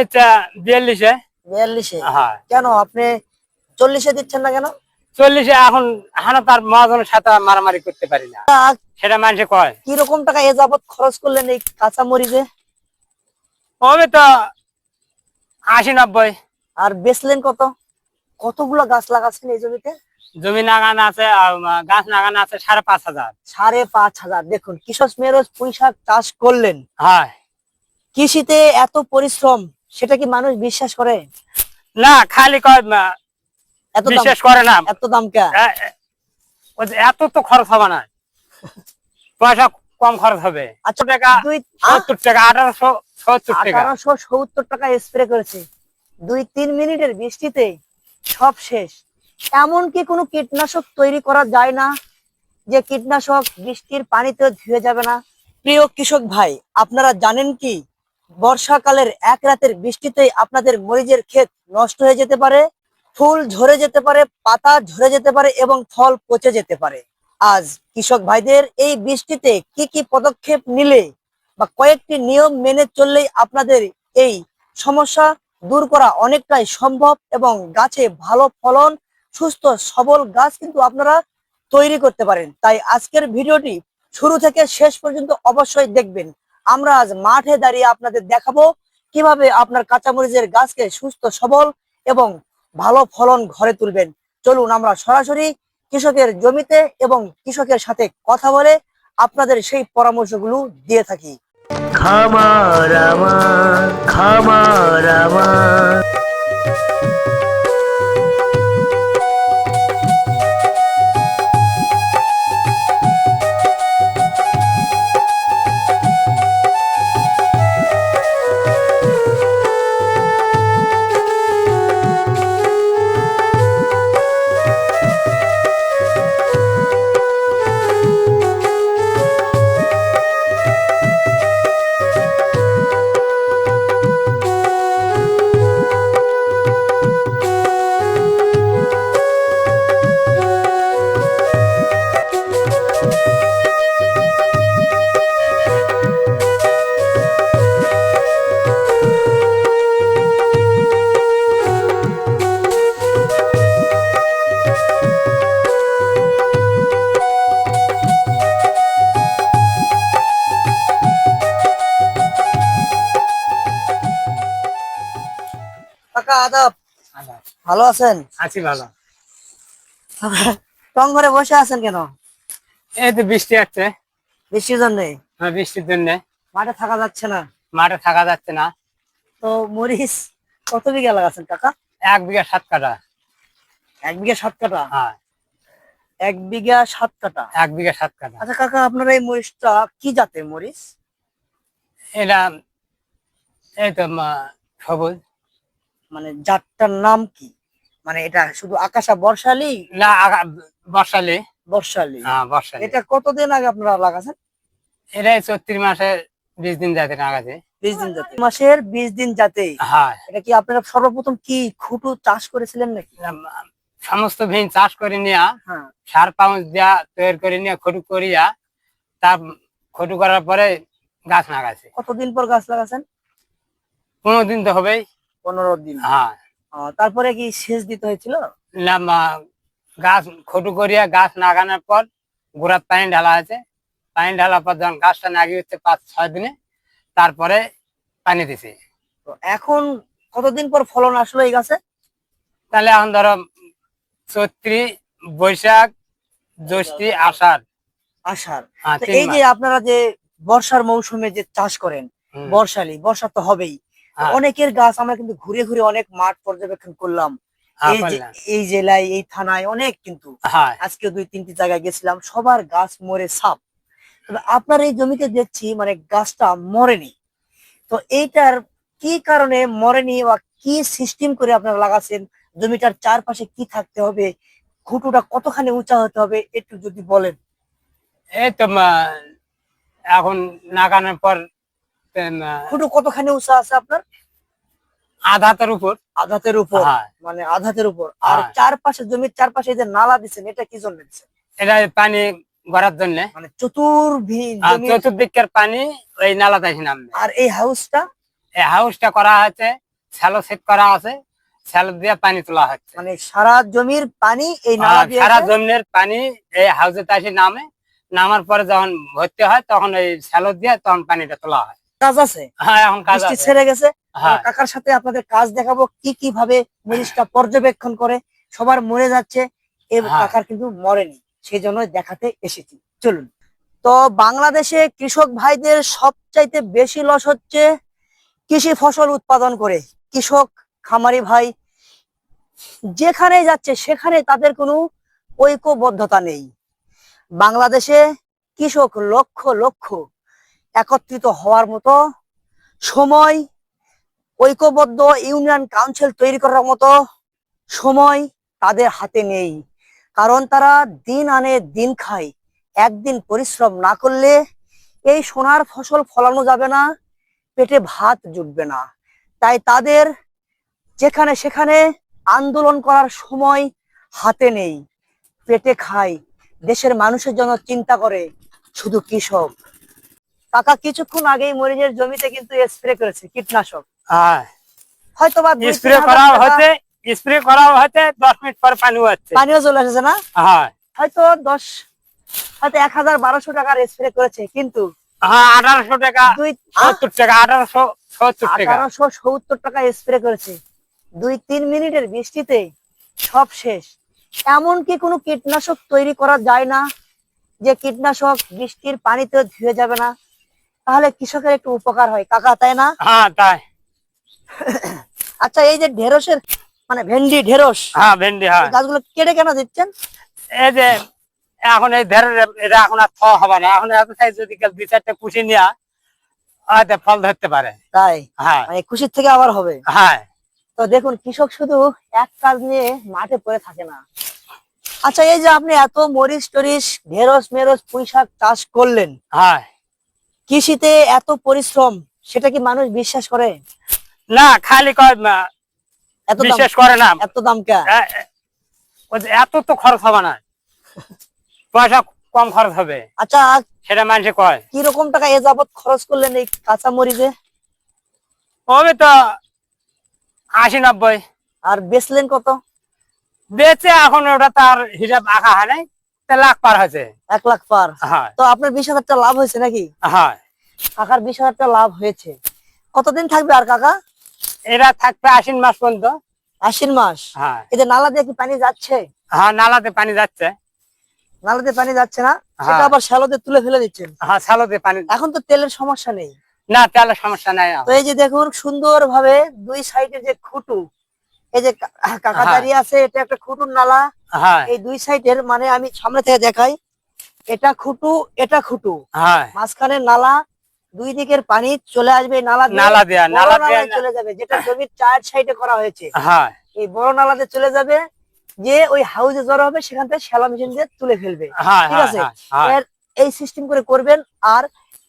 নিচ্ছে 42-এ। 42-এ? হ্যাঁ। কেন আপনি 40-এ দিচ্ছেন না কেন? 40-এ এখন হানা তার মহাজনের সাথে মারামারি করতে পারি না, সেটা মানুষে কয়। কিরকম টাকা এ যাবত খরচ করলেন এই কাঁচা মরিচে? হবে তো 80-90। আর বেচলেন কত? কতগুলো গাছ লাগাচ্ছেন এই জমিতে? জমি নাগান আছে আর গাছ নাগান আছে 5,500। 5,500। দেখুন, কৃষক মেরজ পুঁইশাক চাষ করলেন, হ্যাঁ। কৃষিতে এত পরিশ্রম, সেটা কি মানুষ বিশ্বাস করে? না, খালি কয় এত দাম, বিশ্বাস করে না। এত দাম কে? এত তো খরচ হবে না, পয়সা কম খরচ হবে। আচ্ছা, টাকা 70 টাকা, 1870 টাকা। 1870 টাকা স্প্রে করেছে, 2-3 মিনিটের বৃষ্টিতে সব শেষ। এমন কি কোনো কীটনাশক তৈরি করা যায় না যে কীটনাশক বৃষ্টির পানিতে ধুয়ে যাবে না? প্রিয় কৃষক ভাই, আপনারা জানেন কি বর্ষাকালের এক রাতের বৃষ্টিতেই আপনাদের মরিচের ক্ষেত নষ্ট হয়ে যেতে পারে, ফুল ঝরে যেতে পারে, পাতা ঝরে যেতে পারে এবং ফল পচে যেতে পারে। আজ কৃষক ভাইদের এই বৃষ্টিতে কি কি পদক্ষেপ নিলে বা কয়েকটি নিয়ম মেনে চললেই আপনাদের এই সমস্যা দূর করা অনেকটাই সম্ভব এবং গাছে ভালো ফলন, সুস্থ সবল গাছ কিন্তু আপনারা তৈরি করতে পারেন। তাই আজকের ভিডিওটি শুরু থেকে শেষ পর্যন্ত অবশ্যই দেখবেন। আমরা আজ মাঠে দাঁড়িয়ে আপনাদের দেখাবো কিভাবে আপনার কাঁচামরিচের গাছকে সুস্থ সবল এবং ভালো ফলন ঘরে তুলবেন। চলুন আমরা সরাসরি কৃষকের জমিতে এবং কৃষকের সাথে কথা বলে আপনাদের সেই পরামর্শগুলো দিয়ে থাকি। খামার আমার, খামার আমার। কাকা আদাব, ভালো আছেন? আছি ভালো। টং ঘরে বসে আছেন কেন? এই তো বৃষ্টি আসছে। বৃষ্টির জন্য? হ্যাঁ, বৃষ্টির জন্য মাঠে থাকা যাচ্ছে না। মাঠে থাকা যাচ্ছে না। তো মরিচ কত বিঘা লাগাচ্ছেন কাকা? 1 বিঘা 7 কাঠা। 1 বিঘা 7 কাঠা? হ্যাঁ, 1 বিঘা 7 কাঠা। 1 বিঘা 7 কাঠা। আচ্ছা কাকা, আপনার এই মরিচটা কি জাতের মরিচ? এটা এই তো সবুজ। মানে জাতটার নাম কি? মানে এটা শুধু আকাশা বর্ষালি? না, বর্ষালি। বর্ষালি। হ্যাঁ, বর্ষালি। এটা কতদিন আগে আপনারা লাগাছেন? এটা 34 মাসে 20 দিন যাতে না গেছে। 20 দিন জাতে, মাসের 20 দিন জাতে। হ্যাঁ। এটা কি আপনারা সর্বপ্রথম কি খুঁটু চাষ করেছিলেন নাকি? সমস্ত ভিন চাষ করে নিয়া, হ্যাঁ। সার পাউচ দিয়া তৈরি করে নিয়ে খটু করিয়া, তার খটু করার পরে গাছ লাগাইছে। কতদিন পর গাছ লাগাছেন? 15 দিন তো হবেই। 15 দিন। হ্যাঁ। তারপরে কি সেচ দিতে হয়েছিল? না, গাছ খটু করিয়া গাছ লাগানোর পর গোড়ার পানি ঢালা আছে। পানি ঢালার পর যখন গাছটা নাগি হচ্ছে 5-6 দিনে, তারপরে পানি দিছে। তো এখন কতদিন পর ফলন আসলো এই গাছে? তাহলে এখন ধরো চৈত্রি, বৈশাখ, জ্যৈষ্ঠী, আষাঢ়। আষাঢ়। হ্যাঁ, তো 3 এই যে মাস। আপনারা যে বর্ষার মৌসুমে যে চাষ করেন, বর্ষালি, বর্ষা তো হবেই। হ্যাঁ। অনেকের গাছ আমরা কিন্তু ঘুরে ঘুরে অনেক মাঠ পর্যবেক্ষণ করলাম। হ্যাঁ, এই যে করলাম। এই জেলায়, এই থানায় অনেক, কিন্তু হ্যাঁ। আজকে 2-3টি জায়গায় গেছিলাম, সবার গাছ মরে সাপ। তবে আপনার এই জমিতে দেখছি মানে গাছটা মরেনি। তো এইটার কি কারণে মরেনি বা কি সিস্টেম করে আপনারা লাগাচ্ছেন? জমিটার চারপাশে কি থাকতে হবে? খুঁটুটা কতখানি উঁচা হতে হবে একটু যদি বলেন। এই তো এখন লাগানোর পর খুঁটু কতখানি উঁচা আছে আপনার? আধাতের উপর। আধাতের উপর? হ্যাঁ। মানে আধাতের উপর। আর হ্যাঁ। চারপাশে, জমির চারপাশে যে নালা দিচ্ছেন, এটা কি জন্য দিচ্ছেন? এটা পানি ভরার জন্য। মানে চতুর্দিকের পানি ওই নালাতে এসে নামবে। আর এই হাউসটা? এই হাউসটা করা হয়েছে শ্যালো সেট করা আছে, শ্যালো দিয়ে পানি তোলা হচ্ছে। মানে সারা জমির পানি এই নালা দিয়ে সারা জমির পানি এই হাউজে আসে নামে, নামার পরে যখন ভর্তি হয় তখন এই শ্যালো দিয়ে তখন পানিটা তোলা হয়। কাজ আছে। হ্যাঁ, এখন কাজ বৃষ্টি আছে। ছেড়ে গেছে। হ্যাঁ কাকার সাথে আপনাদের কাজ দেখাবো কি কিভাবে মরিচটা পর্যবেক্ষণ করে। সবার মরে যাচ্ছে, হ্যাঁ। কাকার কিন্তু মরেনি, সেই জন্য দেখাতে এসেছি। চলুন। তো বাংলাদেশে কৃষক ভাইদের সবচাইতে বেশি লস হচ্ছে কৃষি ফসল উৎপাদন করে। কৃষক খামারি ভাই যেখানে যাচ্ছে সেখানে তাদের কোনো ঐক্যবদ্ধতা নেই। বাংলাদেশে কৃষক লক্ষ লক্ষ একত্রিত হওয়ার মতো সময়, ঐক্যবদ্ধ ইউনিয়ন কাউন্সিল তৈরি করার মতো সময় তাদের হাতে নেই। কারণ তারা দিন আনে দিন খায়। একদিন পরিশ্রম না করলে এই সোনার ফসল ফলানো যাবে না, পেটে ভাত জুটবে না। তাই তাদের যেখানে সেখানে আন্দোলন করার সময় হাতে নেই। পেটে খায়, দেশের মানুষের জন্য চিন্তা করে শুধু কৃষক। কাকা কিছুক্ষণ আগেই মরিচের জমিতে কিন্তু স্প্রে করেছে কীটনাশক। হ্যাঁ, হয়তোবা স্প্রে করা হচ্ছে, স্প্রে করা হচ্ছে, 10 মিনিট পর পানি হচ্ছে, পানিও চলে এসেছে না? হ্যাঁ হয়তো 1000-1200 টাকার স্প্রে করেছে, কিন্তু হ্যাঁ 1800 টাকা, 70 টাকা, 1870 টাকা। 1870 টাকা স্প্রে করেছে। 2-3 মিনিটের বৃষ্টিতে সব শেষ। এমন কি কোনো কীটনাশক তৈরি করা যায় না যে কীটনাশক বৃষ্টির পানিতে ধুয়ে যাবে না? তাহলে কৃষকের একটু উপকার হয় কাকা, তাই না? হ্যাঁ তাই। আচ্ছা, এই যে ঢেঁড়সের মানে ভেন্ডি ঢেঁড়স, হ্যাঁ ভেন্ডি, হ্যাঁ গাছগুলো কেটে কেন দিচ্ছেন? এই যে এখন এই ধরে এটা এখন আর খাওয়া হবে না, এখন এত সাইজ যদি কেউ 2-4টা কুচি নিয়ে হয়তো ফল ধরতে পারে। তাই হ্যাঁ মানে খুশির থেকে আবার হবে। হ্যাঁ। তো দেখুন, কৃষক শুধু এক কাজ নিয়ে মাঠে পড়ে থাকে না। আচ্ছা, এই যে আপনি এত মরিচ টরিচ ঢেঁড়স মেরস পুঁই শাক চাষ করলেন, হ্যাঁ কৃষিতে এত পরিশ্রম, সেটা কি মানুষ বিশ্বাস করে? না, খালি কয় এত দাম, বিশেষ করে না। এত দাম কে? ওই যে এত তো খরচ হবে না, পয়সা কম খরচ হবে, আচ্ছা, সেটা মানুষে কয়। কিরকম টাকা এ যাবত খরচ করলেন এই কাঁচা মরিচে? হবে তো 80-90। আর বেচলেন কত? বেচে এখন ওটা তার হিসাব আঁকা হয় নাই, 1 লাখ পার হয়েছে। 1 লাখ পার। হ্যাঁ তো আপনার 20,000 টাকা লাভ হয়েছে নাকি? হ্যাঁ। কাকার 20,000 টাকা লাভ হয়েছে। কতদিন থাকবে আর কাকা? এরা থাকবে 80 মাস পর্যন্ত। 80 মাস। হ্যাঁ এতে নালা দিয়ে কি পানি যাচ্ছে? হ্যাঁ, নালাতে পানি যাচ্ছে। নালাতে পানি যাচ্ছে না, হ্যাঁ। সেটা আবার শ্যালোতে তুলে ফেলে দিচ্ছেন। হ্যাঁ, শ্যালোতে পানি। এখন তো তেলের সমস্যা নেই। না, তেলের সমস্যা নাই। তো এই যে দেখুন সুন্দর ভাবে দুই সাইডে যে খুঁটু, এই যে কাকা হ্যাঁ। দাঁড়িয়ে আছে, এটা একটা খুঁটুর নালা। হ্যাঁ এই দুই সাইডের মানে আমি সামনে থেকে দেখাই, এটা খুঁটু এটা খুঁটু, হ্যাঁ। মাঝখানে নালা, দুই দিকের পানি চলে আসবে এই নালা দিয়ে, নালা দিয়া, বড় নালা দিয়া নালায় চলে যাবে, যেটা জমির 4 সাইডে করা হয়েছে। হ্যাঁ এই বড় নালাতে চলে যাবে, যে ওই হাউজে জড়ো হবে, সেখান থেকে শ্যালো মেশিন দিয়ে তুলে ফেলবে। হ্যাঁ। ঠিক আছে, এর এই সিস্টেম করে করবেন। আর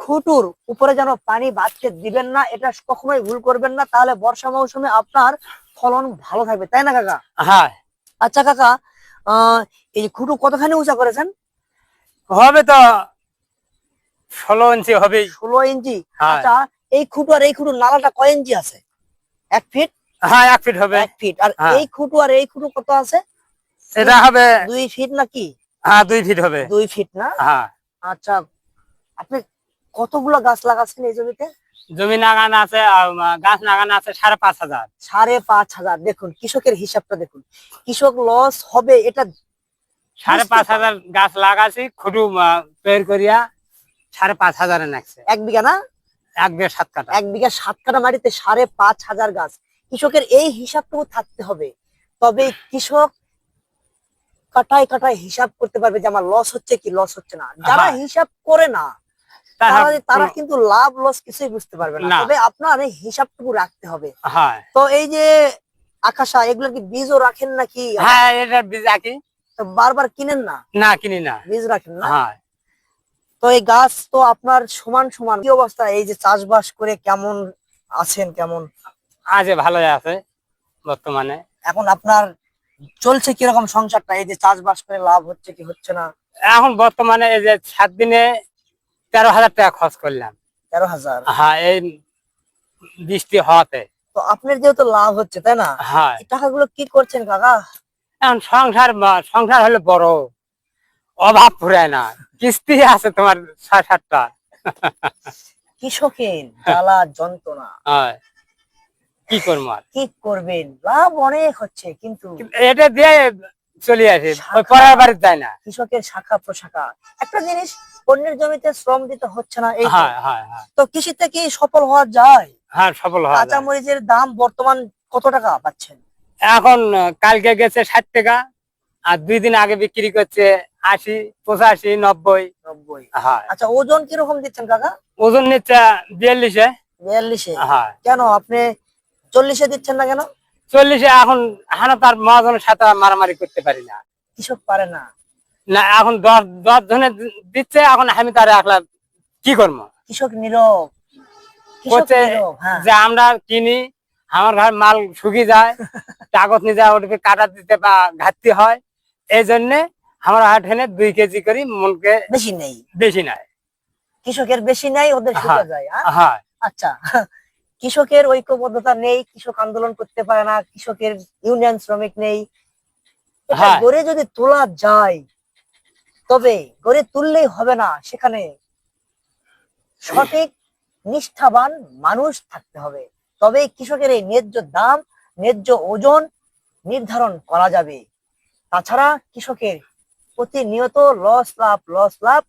খুঁটুর উপরে যেন পানি বাঁধতে দিবেন না, এটা কখনোই ভুল করবেন না, তাহলে বর্ষা মৌসুমে আপনার ফলন ভালো থাকবে, তাই না কাকা? হ্যাঁ। আচ্ছা কাকা, এই যে খুঁটু কতখানি উঁচা করেছেন? হবে তো 16 ইঞ্চি হবে। 16 ইঞ্চি। হ্যাঁ। আচ্ছা, এই খুঁটু আর এই খুঁটুর নালাটা কয় ইঞ্চি আছে? 1 ফিট? হ্যাঁ 1 ফিট হবে। 1 ফিট। আর হ্যাঁ। এই খুঁটু আর এই খুঁটু কত আছে? এটা হবে 2 ফিট নাকি? হ্যাঁ 2 ফিট হবে। 2 ফিট না? হ্যাঁ। আচ্ছা, আপনি কতগুলো গাছ লাগাচ্ছেন এই জমিতে? জমি নাগান আছে, গাছ নাগান আছে 5,500। 5,500। দেখুন কৃষকের হিসাবটা দেখুন, কৃষক লস হবে এটা 5,500 গাছ লাগাছি, খুঁটু তৈরি করিয়া 5,500 নাকছে। 1 বিঘা না? 1 বিঘা 7 কাঠা। 1 বিঘা 7 কাঠা মাটিতে 5,500 গাছ। কৃষকের এই হিসাবটুকু থাকতে হবে, তবে কৃষক কাটায় কাটায় হিসাব করতে পারবে যে আমার লস হচ্ছে কি লস হচ্ছে না। যারা হ্যাঁ। হিসাব করে না, তারা কোনো- কিন্তু লাভ লস কিছুই বুঝতে পারবে না। না। তবে আপনার এই হিসাবটুকু রাখতে হবে। হ্যাঁ তো এই যে আকাশা, এগুলো কি বীজও রাখেন নাকি? হ্যাঁ, এটা বীজ রাখি। তো বারবার কিনেন না? না, কিনি না। বীজ রাখেন না? হ্যাঁ। তো এই গাছ তো আপনার সমান সমান, কি অবস্থা? এই যে চাষবাস করে কেমন আছেন, কেমন আজ ভালোই আছে বর্তমানে। এখন আপনার চলছে কিরকম সংসারটা? এই যে চাষবাস করে লাভ হচ্ছে কি হচ্ছে না? এখন বর্তমানে এই যে 7 দিনে 13,000 টাকা খরচ করলাম। 13,000। হ্যাঁ, এই বৃষ্টি হওয়াতে। তো তো আপনার যেহেতু লাভ হচ্ছে তাই না, হ্যাঁ এই টাকাগুলো কি করছেন কাকা? এখন সংসার হলে বড় অভাব ফুরায় না, কিস্তি আছে তোমার 6-7টা। কৃষকের জ্বালা যন্ত্রণা হ্যাঁ, কি করবো আর, কি করবেন, লাভ অনেক হচ্ছে কিন্তু এটা দিয়ে চলে আসে, ওই শাখা- পরের বাড়িতে যায় না। কৃষকের শাখা প্রশাখা, একটা জিনিস, অন্যের জমিতে শ্রম দিতে হচ্ছে না, এই তো। হ্যাঁ হ্যাঁ হ্যাঁ তো কৃষিতে কি সফল হওয়া যায়? হ্যাঁ, সফল হওয়া কাঁচা যায়। মরিচের দাম বর্তমান কত টাকা পাচ্ছেন? এখন কালকে গেছে 60 টাকা, আর 2 দিন আগে বিক্রি করছে 80, 85, 90। 90। হ্যাঁ, আচ্ছা, ওজন কিরকম দিচ্ছেন কাকা? ওজন নিচ্ছে 42-এ। 42-এ? হ্যাঁ, কেন আপনি 40-এ দিচ্ছেন না কেন? 40-এ এখন হানা তার মহাজনের সাথে মারামারি করতে পারি না। কৃষক পারে না? না, এখন 10 জনে দিচ্ছে, এখন আমি তার একলা কি করবো? কৃষক নীরব, কৃষক করছে নীরব, হ্যাঁ। যে আমরা কিনি, আমার ঘর মাল শুকিয়ে যায়, কাগজ নিয়ে যায়, ওটাকে কাটা দিতে বা ঘাটতি হয়, এই জন্য আমরা হাট হেনে 2 কেজি করি, মনকে বেশি নেই, বেশি নাই। কৃষকের বেশি নাই, ওদের শুকে হ্যাঁ যায়, হ্যাঁ? হ্যাঁ আচ্ছা, কৃষকের ঐক্যবদ্ধতা নেই, কৃষক আন্দোলন করতে পারে না, কৃষকের ইউনিয়ন শ্রমিক নেই। এটা হ্যাঁ। গড়ে যদি তোলা যায়, তবে গড়ে তুললেই হবে না, সেখানে সঠিক নিষ্ঠাবান মানুষ থাকতে হবে, তবে কৃষকের এই ন্যায্য দাম, ন্যায্য ওজন নির্ধারণ করা যাবে। তাছাড়া কৃষকের প্রতিনিয়ত লস লাভ,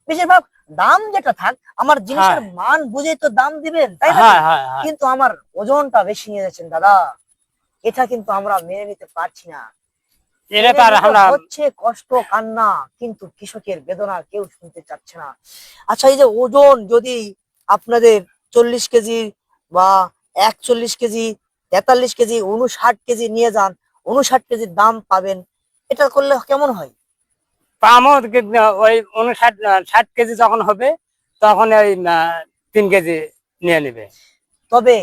বেশিরভাগ দাম যেটা থাক, আমার জিনিসের মান বুঝেই তো দাম দিবেন, তাই না? হ্যাঁ হ্যাঁ হ্যাঁ, কিন্তু আমার ওজনটা বেশি নিয়ে যাচ্ছেন দাদা, এটা কিন্তু আমরা মেনে নিতে পারছি না। এটা তো আর মেনে নিতে আমরা হচ্ছে কষ্ট কান্না, কিন্তু কৃষকের বেদনা কেউ শুনতে চাচ্ছে না। আচ্ছা, এই যে ওজন যদি আপনাদের 40 কেজি বা 41 কেজি, 43 কেজি, 59 কেজি নিয়ে যান, 59 কেজির দাম পাবেন, এটা করলে কেমন হয়? পামও কিন্তু ওই 60 কেজি যখন হবে, তখন ওই 3 কেজি নিয়ে নেবে। তবে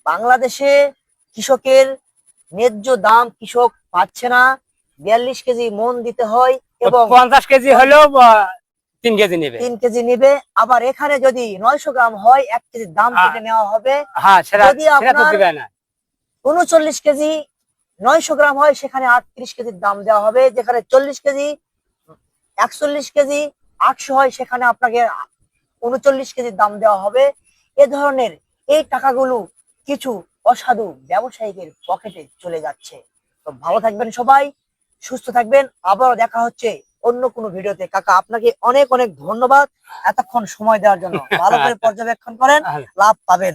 বাংলাদেশে কৃষকের ন্যায্য দাম কৃষক পাচ্ছে না, 42 কেজি মন দিতে হয় এবং 50 কেজি হলেও 3 কেজি নেবে। 3 কেজি নিবে। আবার এখানে যদি 900 গ্রাম হয়, 1 কেজির দাম কেটে নেওয়া হবে। হ্যাঁ, সেটা যদি সেটা তো আপনার দিবে না। 39 কেজি 900 গ্রাম হয়, সেখানে 38 কেজির দাম দেওয়া হবে। যেখানে 40 কেজি 41 কেজি 800 হয়, সেখানে আপনাকে 39 কেজির দাম দেওয়া হবে। এ ধরনের এই টাকাগুলো কিছু অসাধু ব্যবসায়ীদের পকেটে চলে যাচ্ছে। তো ভালো থাকবেন সবাই, সুস্থ থাকবেন, আবারও দেখা হচ্ছে অন্য কোনো ভিডিওতে। কাকা, আপনাকে অনেক অনেক ধন্যবাদ এতক্ষণ সময় দেওয়ার জন্য। ভালো করে পর্যবেক্ষণ করেন, লাভ পাবেন।